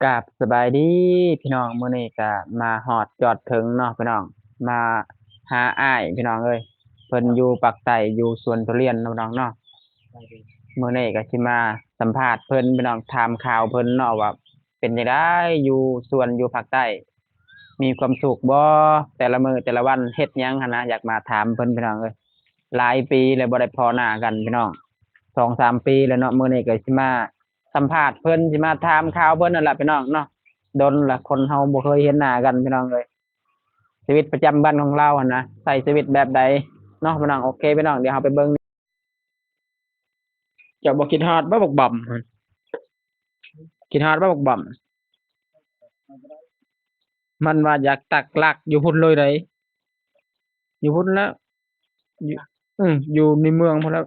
กราบสบายดีพี่น้องมื้อนี้ก็มาฮอดจอดถึงเนาะพี่น้องมาหาอ้ายพี่น้องเอ้ยเพิ่นอยู่ปากใต้อยู่สวนทุเรียนเนาะพี่น้องเนาะมื้อนี้ก็สิมาสัมภาษณ์เพิ่นพี่น้องถามข่าวเพิ่นเนาะว่าเป็นจังไดอยู่สวนอยู่ภาคใต้มีความสุขบ่แต่ละมื้อแต่ละวันเฮ็ดหยังหันนะอยากมาถามเพิ่นพี่น้องเอ้ยหลายปีแล้วบ่ได้พ้อหน้ากันพี่น้อง2-3 ปีแล้วเนาะมื้อนี้ก็สิมาสัมภาษณ์เพิ่นสิมาถามข่าวเพิ่นนั่นล่ะพี่น้องเนาะ ดนละคนเฮาบ่เคยเห็นหน้ากันพี่น้องเลยชีวิตประจำวันของเราหั่นนะใช้ชีวิตแบบใดเนาะพี่น้องโอเคพี่น้องเดี๋ยวเราไปเบิ่งเจ้าบ่คิดฮอดบ่บักบ่ำหั่นคิดฮอดบ่บักบ่ำมันว่าอยากตักลักอยู่พุ่นเลยไดอยู่พุ่นแล้วอยู่อยู่ในเมืองพุ่นแล้ว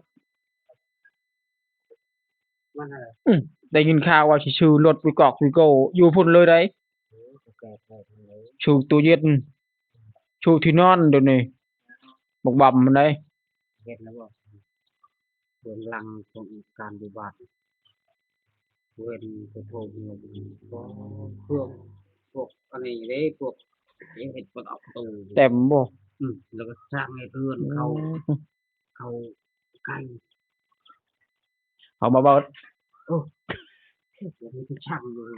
มันอะไรอือได้ยินข่าวว่าสิซื้อรถวิกอกวิโก้อยู่พุ่นเลยไดแก่ทางไหนซื้อตู้เย็นซื้อที่นอนเดี๋ยวนี้บักบ่ำมันได้เห็นแล้วบ่เบื้องหลังของการปฏิบัติเว้นกระทงเงินก็พวกพวกอันนี้เด้พวกยังเห็ดประดับประตูเต็มบ่แล้วก็สร้างให้เพื่อนอืมเขาใกล้เอาเบาโอ้เดี๋ยวนี้ก็ช่างเลย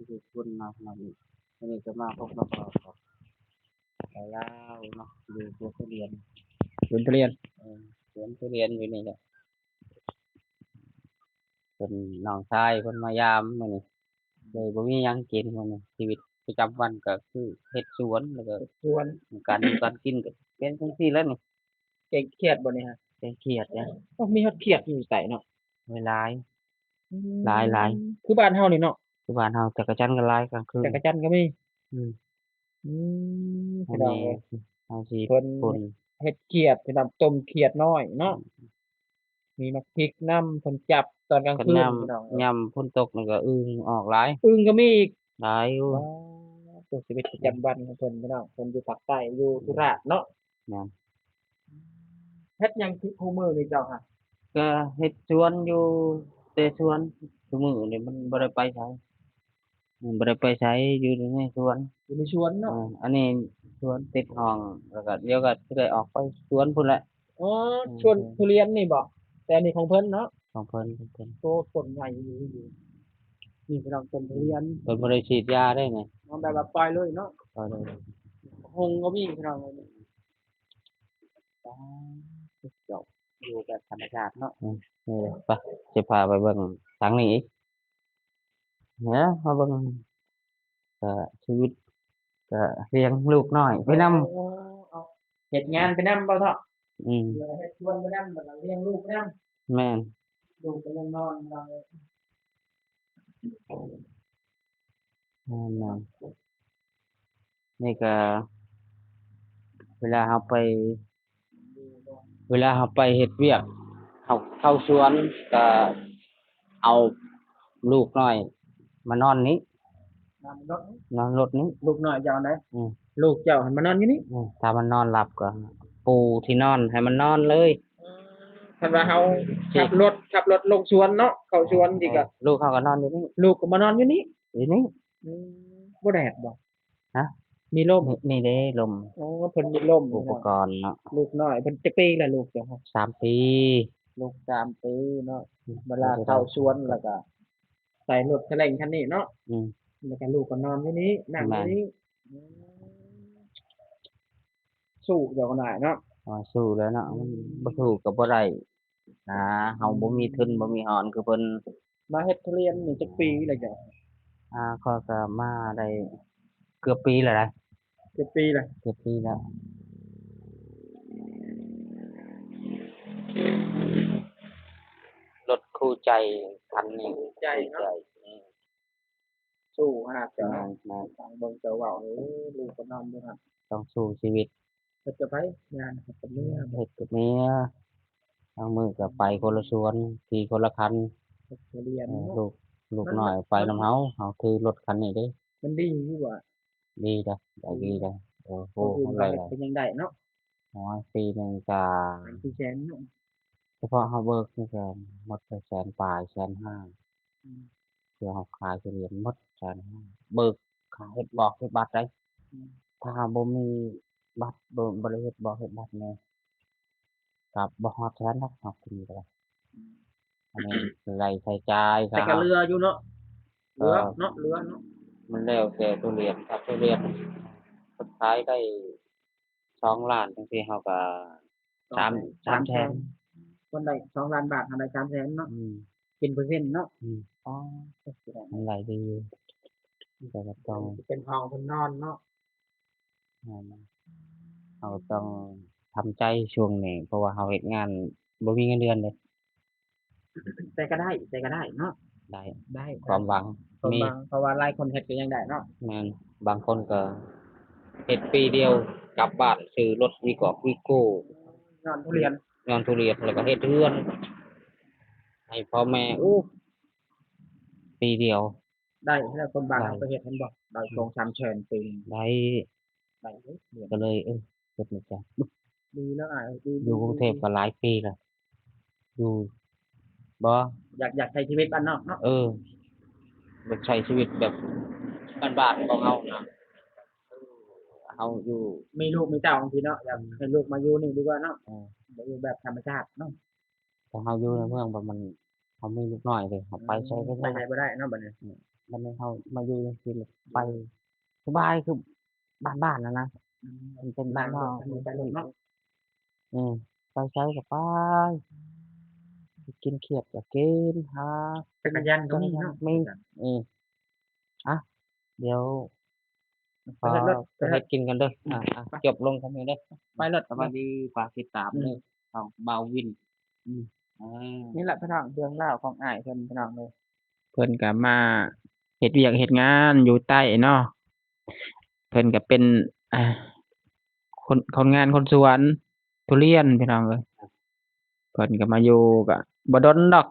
คือคนมาขนาดนี้อันนี้จะมาพบมาพอไปแล้วเนาะดูตัวทุเรียนๆสวนทุเรียนเออสวนทุเรียนอยู่นี่แหละเป็นน้องชายเพิ่นมายามมื้อนี้ เลยบ่มีหยังกินมื้อนี้ชีวิตประจำวันก็คือเฮ็ดสวนแล้วก็สวนการอยู่การกินก็เป็นจังซี่แหล้วนี่เก่งเครียดบ่นี่ฮะ แกงเขียดเนี่ยต้องมีฮอดเขียดอยู่ไสเนาะเวลายอืหลายหลายคือบ้านเฮานี่เนาะคือบ้านเฮาจักรจันทร์ก็หลายกลางคืนจักรจันทร์ก็มีอืมอือันนี้พี่น้องเอ้ยเฮาสิเพิ่นป่นเฮ็ดเขียดพี่น้องต้มเขียดน้อยเนาะมีน้ำพริกนำเพิ่นจับตอนกลางคันคืนยามพี่น้องเอ้ยยามฝนตกนี่ก็อึ่งออกหลายอึ่งก็มีอีกหลายอยู่ว้าวเป็นชีวิตประจำวันของเพิ่นพี่น้องเพิ่นอยู่ภาคใต้อยู่สุราษฎร์เนาะแม่นเฮ็ดหยังคือคู่มื้อนี่เจ้าค่ะก็เฮ็ดสวนอยู่แต่สวนซุมื้อนี่มันบ่ได้ไปไสบ่ได้ไปไสอยู่ในสวนอยู่ในสวนเนาะอันนี้สวนติดห้องแล้วก็เดี๋ยวก็สิได้ออกไปสวนพุ่นแหละอ๋ออืสวนทุม เรียนนี่บ่แต่อันนี้ของเพิ่นเนาะของเพิ่นของเพิ่นโตต้นใหญ่อยู่นี่พี่น้องต้นทุเรียนเพิ่นบ่ได้ฉีดยาได้ไงเอาแบบว่าปล่อยเลยเนาะก็เลยหงก็มีพี่น้องเอ้ยอ๋อสุดยอดอยู่แบบธรรมชาติเนาะ นี่แหละไปสิพาไปเบิ่งทางนี้อีกเนี่ยมาเบิ่งก็ชีวิตก็เลี้ยงลูกน้อยไปนำอ๋อเอาเฮ็ดงานไปนำบ่เนาะอืมเดี๋ยวเฮ็ดสวนไปนำแล้วก็เลี้ยงลูกไปนแม่นำลูกก็ยังนอนเราแม่นนี่ก็เวลาเราไปเวลาเราไปเฮ็ดเวียกเข้าสวนก็เอาลูกน้อยมานอนนี้นอนรถนอนรถนี้ลูกน้อยเจ้าอันใดอืมลูกเจ้าหันมานอนอยู่นี่ถ้ามันนอนหลับก็ปูที่นอนให้มันนอนเลย อืมคันว่าเฮาขับรถลงสวนเนาะเข้าสวนอีกก็ลูกเขาก็นอนอยู่นี่ลูกก็มานอนอยู่นี่อยู่นี่อืมบ่แดดบ่ฮะมีร่มนี่เด้ลมอ๋อเพิ่นมีร่มอุปพี่น้องกรณ์เนาะลูกน้อยเพิ่นจักปีแล้วลูกเจ้าค่ะ3 ปีลูก3 ปีเนาะเวลาก็จะได้เข้าสวนแล้วก็ใส่รถซาเล้งคันนี้เนาะอืมแล้วก็ลูกก็นอนอยู่นี้นั่งอแม่นยู่นี้อืมสู้เจ้าก็ได้เนาะสู้แหล้วเนาะมันบ่สู้ก็บ่ได้นะเฮาบ่มีทุนบ่มีหอนคือเพิ่นมาเฮ็ดทุเรียนนี่จักปีแล้วจ้ะข้อยก็มาได้เกือบปีแล้วนะจักปีแล้วเกือบปีแล้วรถคู่ใจคันนี้ใจคู่ใจเนาะอืมสู้ขนาดจ้ะแม่นแม่นฟังเบิ่งเจ้าเว้าเออลูกก็นอนอยู่หั่นต้องสู้ชีวิตเฮ็ดกับไผงานเฮ็ดกับเมียบ่เฮ็ดกับเมียบางมื้อก็ไปคนละสวนขี่คนละคัน เฮ็ดทุเรียนเนาะลูกมันมันน้อยไปมันนำเฮาคือรถคันนี้เด้มันดีอยู่ว่าดีจ้ะได้ดีดีจ้ะโอ้โฮคนอื่นอะไรเขาเฮ็ดล่ะเพิ่นยังได้เนาะน้อยปีหนึ่งก็3-4แสนเนาะ เฉพาะเฮาเบิกนี่ก็หมดไปแสนปลาย150,000เพื่อเฮาขายทุเรียนหมด150,000เบิกค่าเฮ็ดบอกเฮ็ดบัตรได้ถ้าบ่มีบัตรบ่ได้เฮ็ดบอกเฮ็ดบัตรแน่ก็บ่ฮอดแสนดอกเนาะทีนี้ก็ได้อันนี้รายจ่ายแต่ก็ถ้าเรืออยู่เนาะเรืเอ่ออเนาะเรือเนาะมันแล้วแต่ทุเรียนถ้าทุเรียนเพิ่นขายได้2,000,000จังซี่เฮาก็300,000 คนได้2,000,000 บาททำได้300,000เนาะอืมเป็นเปอร์เซ็นต์เนาะอืมอ๋อก็สิได้ มันไหลดีอยู่แต่ก็ต้อง เป็นห้องเพิ่นนอนเนาะ อ่าเราต้องทำใจช่วงนี้เพราะว่าเราเฮ็ดงานบ่มีเงินเดือนเลยแต่ก็ได้เนาะได้ได้ความหวังมีเพราะว่าหลายคนเฮ็ดก็ยังได้เนาะแม่นบางคนก็เฮ็ดปีเดียวกลับบ้านซื้อรถวีกอกวีโก้นอนทุเรียนนอนทุเรียนแล้วก็เฮ็ดเรือนให้พ่อแม่ปีเดียวได้แล้วคนบางได้เอาไปเฮ็ดเห็นบ่ได้2-3แสนปีได้ ได้เด้เดือนก็เลยเฮ็ดนี่จ้ะดีแล้วอ้ายดี อยู่กรุงเทพก็หลายปีแล้วอยู่บ่อยากใช้ชีวิตบ้านนอกเนาะอยากใช้ชีวิตแบบบ้านๆของเฮานะเฮาอยู่ มีลูกมีเต้าบางทีเนาะอยากให้ลูกมาอยู่นี่ดีกว่าเนาะเออ มาอยู่แบบธรรมชาติเนาะแต่เฮาอยู่ในเมืองแบบมันเฮามีลูกน้อยเด้เฮาไปไสก็ไปไหนได้บ่ได้เนาะบัดนี้ บัดนี้เฮามาอยู่จังซี่ไปสบายคือบ้านๆนะมันเป็นบ้านนอกไปลูกเนาะอืมไปไสก็ไปสิกินเขียดก็กินหาจักรยานก็มีเนาะมีอืมอะเดี๋ยวขอไปเฮ็ดรถไปเฮ็ดกินกันเด้อจบลงเท่านี้เด้อไปรถสวัสดีฝากติดตามเด้อช่องบ่าววินอืมอานี่แหละพี่น้องเรื่องราวของอ้ายเพิ่นพี่น้องเอ้ยเพิ่นก็มาเฮ็ดเวียกเฮ็ดงานอยู่ใต้เนาะเพิ่นก็เป็นอ่าคนงานคนสวนทุเรียนพี่น้องเอ้ยเพิ่นก็มาอยู่ก็บ่ดนดอก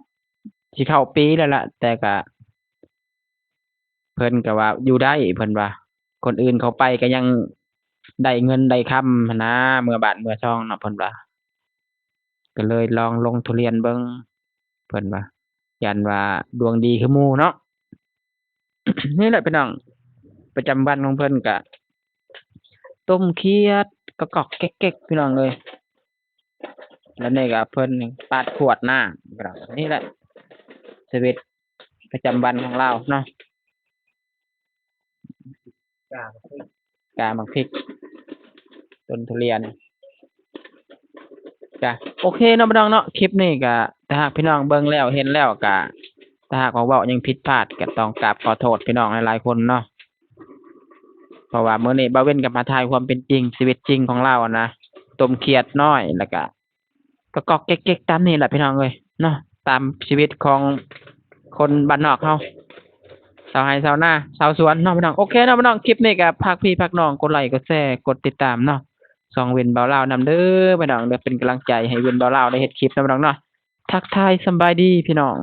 สิเข้าปีแล้วล่ะแต่ก็เพิ่นก็ว่าอยู่ได้เพิ่นว่าคนอื่นเขาไปก็ยังได้เงินได้คำหั้นนะเมื่อบ้านเมื่อช่องเนาะเพิ่นว่าก็เลยลองลงทุเรียนเบิ่งเพิ่นว่ายันว่าดวงดีคือหมู่เนาะ นี่แหละพี่น้องประจำวันของเพิ่นก็ต้มเขียดกะกอกแก๊กๆพี่น้องเอ้ยแล้วนี่ก็เพิ่นปาดขวดน้ำพี่น้องนี่แหละชีวิตประจำวันของเราเนาะกาบักพริกต้นทุเรียนก็โอเคเนาะพี่น้องเนาะคลิปนี้ก็ถ้าหากพี่น้องเบิ่งแล้วเห็นแล้วก็ถ้าหากว่าเว้ายังผิดพลาดก็ต้องกราบขอโทษพี่น้องหลายๆคนเนาะเพราะว่ามื้อนี้บ่าวเว้นก็มาถ่ายความเป็นจริงชีวิตจริงของเราอะนะต้มเขียดน้อยแล้วก็กะกอกแก๊กๆตามนี้แหละพี่น้องเอ้ยเนาะตามชีวิตของคนบ้านนอกเฮาชาวไร่ชาวนาชาวสวนเนาะพี่น้องโอเคเนาะพี่น้องคลิปนี้ก็ฝากพี่ฝากน้องกดไลค์กดแชร์กดติดตามเนาะช่องเว้นบ่าวลาวนำเด้อพี่น้องเด้อเป็นกำลังใจให้เว้นบ่าวลาวได้เฮ็ดคลิปเนาะพี่น้องเนาะทักทายสำบายดีพี่น้อง